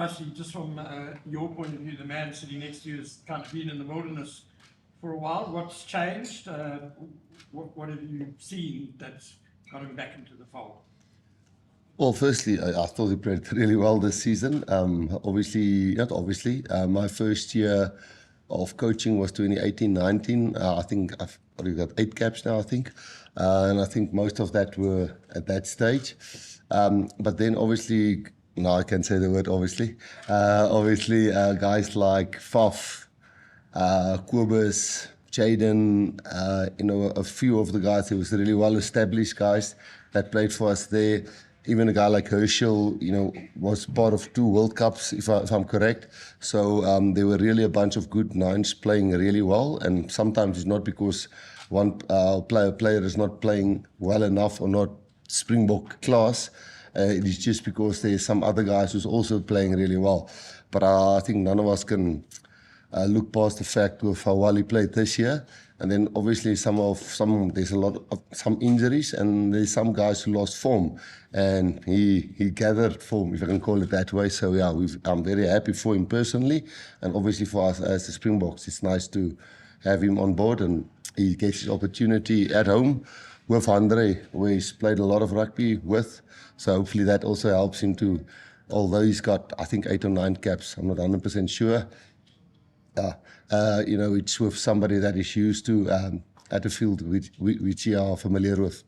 Rusty, just from your point of view, the man sitting next to you has kind of been in the wilderness for a while. What's changed? What have you seen that's got him back into the fold? Well, firstly, I thought he played really well this season. Not obviously. My first year of coaching was 2018-19. I think I've already got 8 caps now, I think. And I think most of that were at that stage. But then obviously, now I can say the word obviously. Guys like Faf, Kobus, Jaden, a few of the guys, there was really well-established guys that played for us there. Even a guy like Herschel, was part of 2 World Cups, if I'm correct. So there were really a bunch of good nines playing really well. And sometimes it's not because one player is not playing well enough or not Springbok class. It is just because there's some other guys who's also playing really well. But I think none of us can look past the fact of how well he played this year. And then obviously there's a lot of some injuries, and there's some guys who lost form, and he gathered form, if I can call it that way. So yeah, I'm very happy for him personally, and obviously for us as the Springboks, it's nice to have him on board, and he gets his opportunity at home with Andre, where he's played a lot of rugby with. So hopefully that also helps him to, although he's got, I think, 8 or 9 caps, I'm not 100% sure. It's with somebody that is used to at the field, which you are familiar with.